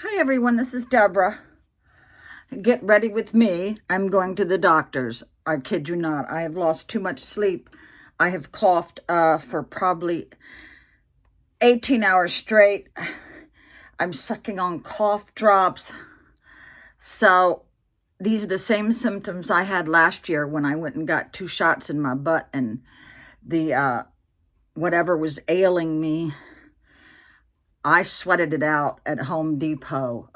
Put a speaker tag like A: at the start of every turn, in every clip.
A: Hi everyone, this is Deborah. Get ready with me. I'm going to the doctor's. I kid you not. I have lost too much sleep. I have coughed for probably 18 hours straight. I'm sucking on cough drops. So these are the same symptoms I had last year when I went and got 2 shots in my butt, and the whatever was ailing me, I sweated it out at Home Depot.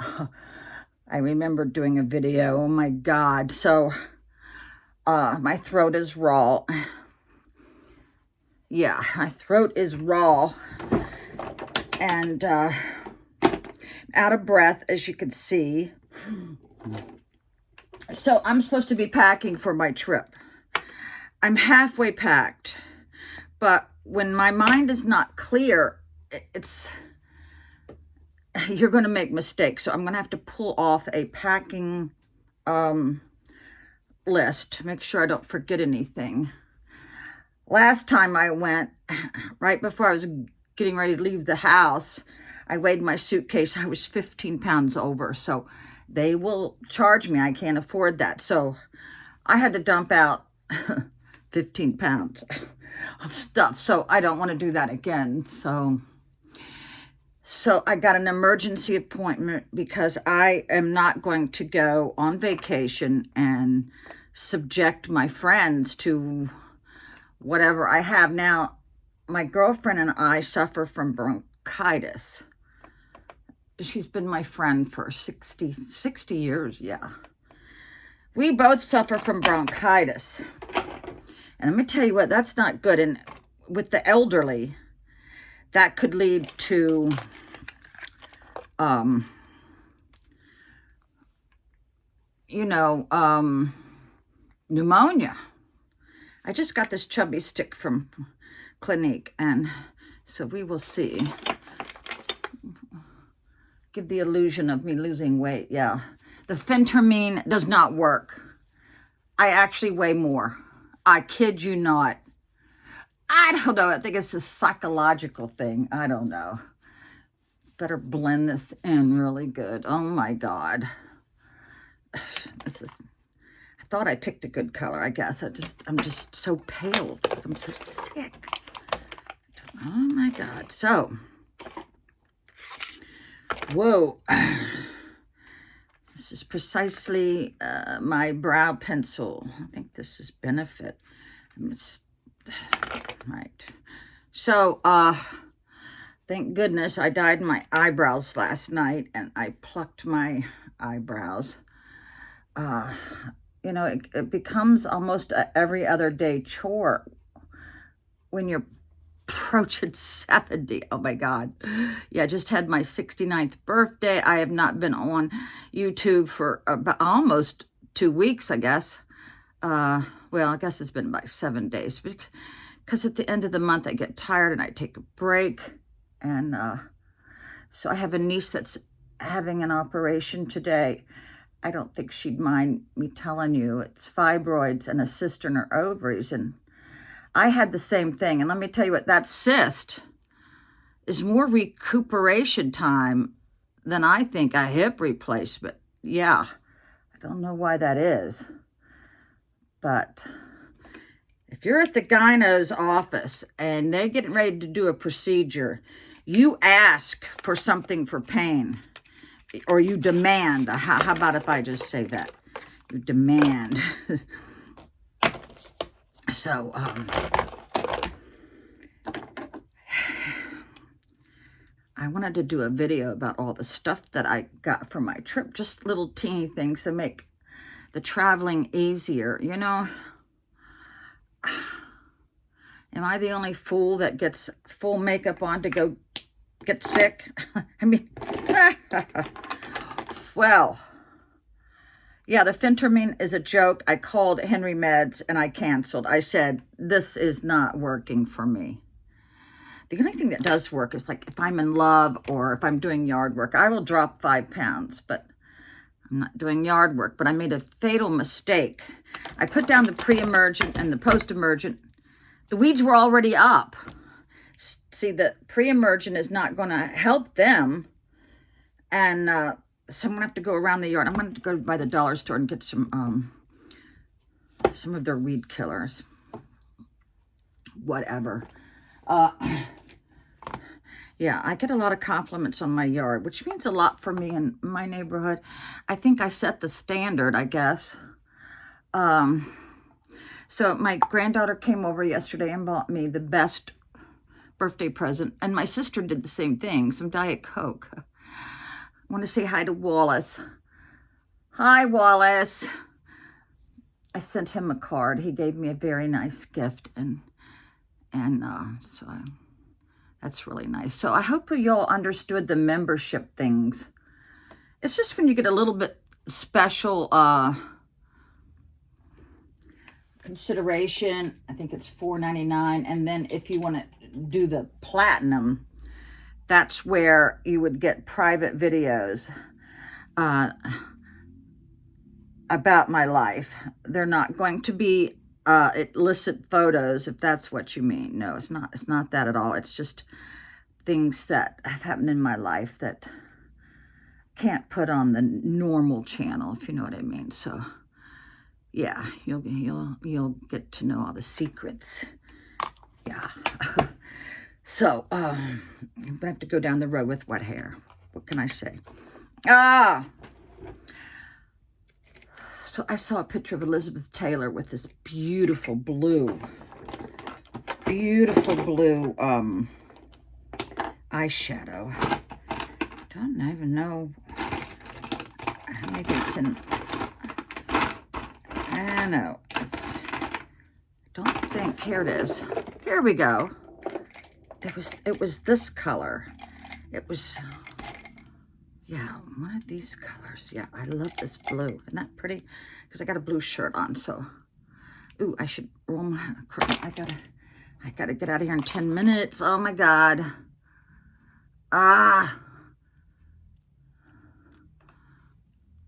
A: I remember doing a video. Oh my God. So my throat is raw. Yeah, my throat is raw and out of breath, as you can see. So I'm supposed to be packing for my trip. I'm halfway packed, but when my mind is not clear, you're going to make mistakes. So I'm going to have to pull off a packing list to make sure I don't forget anything. Last time I went, right before I was getting ready to leave the house, I weighed my suitcase. I was 15 pounds over. So they will charge me. I can't afford that. So I had to dump out 15 pounds of stuff. So I don't want to do that again. So I got an emergency appointment because I am not going to go on vacation and subject my friends to whatever I have. Now, my girlfriend and I suffer from bronchitis. She's been my friend for 60 years, yeah. We both suffer from bronchitis. And let me tell you what, that's not good. And with the elderly, that could lead to pneumonia. I just got this chubby stick from Clinique, and so we will see. Give the illusion of me losing weight, yeah. The phentermine does not work. I actually weigh more. I kid you not. I don't know. I think it's a psychological thing. I don't know. Better blend this in really good. Oh my God. I thought I picked a good color, I guess. I'm just so pale because I'm so sick. Oh my God. So, whoa. This is precisely my brow pencil. I think this is Benefit. Right. So, thank goodness I dyed my eyebrows last night, and I plucked my eyebrows. It becomes almost a every other day chore when you're approaching 70. Oh my God. Yeah, I just had my 69th birthday. I have not been on YouTube for about almost 2 weeks, I guess. Well, I guess it's been about 7 days, because at the end of the month I get tired and I take a break. And so I have a niece that's having an operation today. I don't think she'd mind me telling you. It's fibroids and a cyst in her ovaries. And I had the same thing. And let me tell you what, that cyst is more recuperation time than I think a hip replacement. Yeah, I don't know why that is. But if you're at the gyno's office and they're getting ready to do a procedure, you ask for something for pain. Or you demand. How about if I just say that? You demand. So, I wanted to do a video about all the stuff that I got from my trip. Just little teeny things to make the traveling easier. Am I the only fool that gets full makeup on to go get sick? I mean, well, yeah, the phentermine is a joke. I called Henry Meds and I canceled. I said, this is not working for me. The only thing that does work is like if I'm in love or if I'm doing yard work, I will drop 5 pounds, but I'm not doing yard work. But I made a fatal mistake. I put down the pre-emergent and the post-emergent. The weeds were already up. See, the pre-emergent is not going to help them. And so I'm going to have to go around the yard. I'm going to go by the dollar store and get some of their weed killers. Whatever. Yeah, I get a lot of compliments on my yard, which means a lot for me in my neighborhood. I think I set the standard, I guess. So my granddaughter came over yesterday and bought me the best birthday present. And my sister did the same thing, some Diet Coke. I want to say hi to Wallace. Hi, Wallace. I sent him a card. He gave me a very nice gift. So that's really nice. So I hope you all understood the membership things. It's just when you get a little bit special consideration. I think it's $4.99. And then if you want to do the platinum, that's where you would get private videos about my life. They're not going to be illicit photos, if that's what you mean. No, it's not. It's not that at all. It's just things that have happened in my life that can't put on the normal channel, if you know what I mean. So yeah, you'll get to know all the secrets. Yeah. So I'm gonna have to go down the road with wet hair. What can I say? So I saw a picture of Elizabeth Taylor with this beautiful blue eyeshadow. Don't even know. Maybe it's in. I don't know. Don't think. Here it is. Here we go. It was this color. It was. Yeah, one of these colors. Yeah, I love this blue. Isn't that pretty? Because I got a blue shirt on, so. Ooh, I should roll my curtain. I gotta get out of here in 10 minutes. Oh my God. Yeah,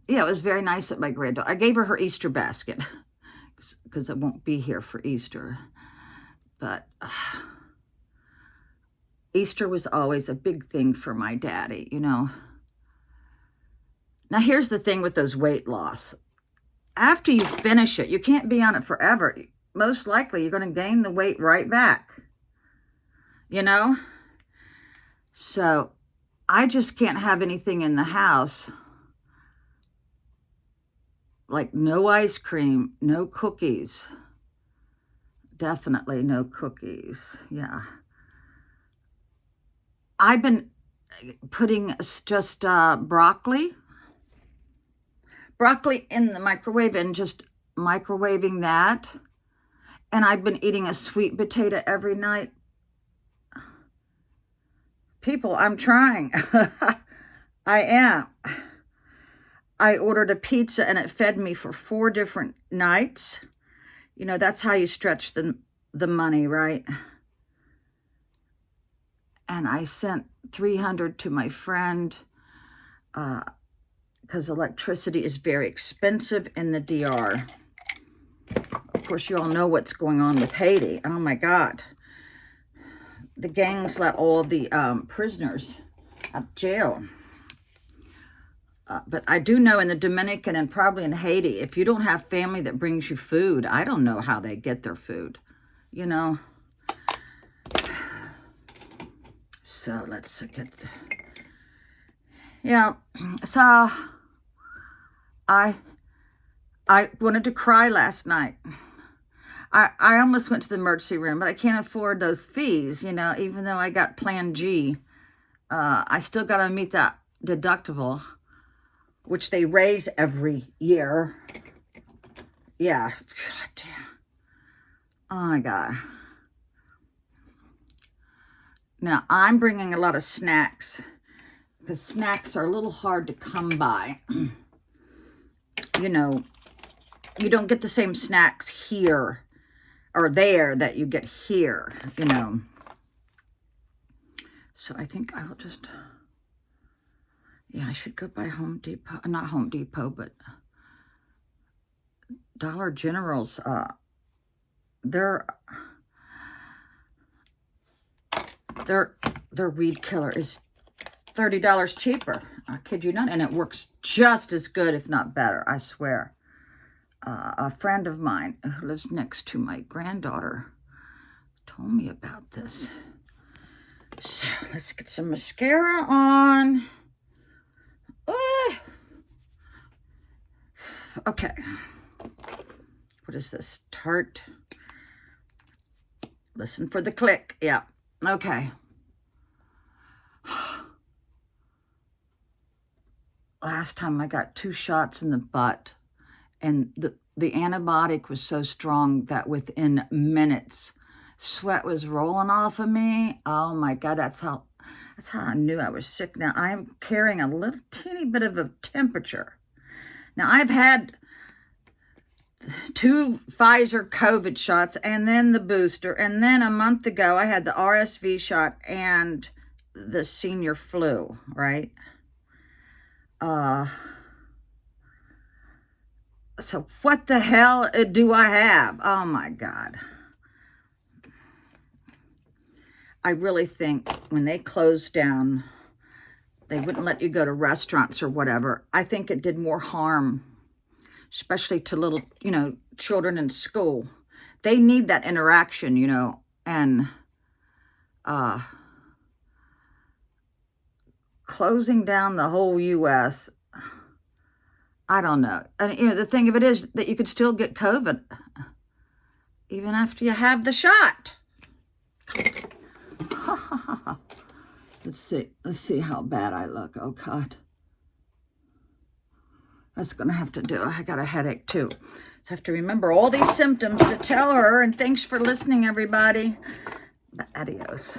A: it was very nice at my granddaughter. I gave her Easter basket because I won't be here for Easter. But Easter was always a big thing for my daddy, you know. Now, here's the thing with those weight loss. After you finish it, you can't be on it forever. Most likely, you're going to gain the weight right back. You know? So, I just can't have anything in the house. Like no ice cream, no cookies. Definitely no cookies. Yeah. I've been putting just broccoli in the microwave and just microwaving that. And I've been eating a sweet potato every night. People, I'm trying. I am. I ordered a pizza and it fed me for 4 different nights. You know, that's how you stretch the money, right? And I sent $300 to my friend because electricity is very expensive in the DR. Of course, you all know what's going on with Haiti. Oh my God. The gangs let all the prisoners out of jail. But I do know in the Dominican and probably in Haiti, if you don't have family that brings you food, I don't know how they get their food, you know. So let's get, yeah, so I wanted to cry last night. I almost went to the emergency room, but I can't afford those fees, you know, even though I got Plan G. I still got to meet that deductible, which they raise every year. Yeah. God damn. Oh, my God. Now, I'm bringing a lot of snacks because snacks are a little hard to come by. You know, you don't get the same snacks here or there that you get here, you know. So I think I will just... Yeah, I should go by Home Depot. Not Home Depot, but Dollar General's. Their weed killer is $30 cheaper. I kid you not. And it works just as good, if not better, I swear. A friend of mine who lives next to my granddaughter told me about this. So let's get some mascara on. Okay. What is this? Tarte. Listen for the click. Yeah. Okay. Last time I got 2 shots in the butt, and the antibiotic was so strong that within minutes, sweat was rolling off of me. Oh my God, that's how I knew I was sick. Now I'm carrying a little teeny bit of a temperature. Now I've had 2 Pfizer COVID shots and then the booster. And then a month ago, I had the RSV shot and the senior flu, right? So what the hell do I have? Oh my God. I really think when they closed down, they wouldn't let you go to restaurants or whatever. I think it did more harm, especially to little, children in school. They need that interaction, and closing down the whole U.S., I don't know. And, the thing of it is that you could still get COVID even after you have the shot. Let's see how bad I look. Oh, God. That's going to have to do. I got a headache, too. So I have to remember all these symptoms to tell her. And thanks for listening, everybody. Adios.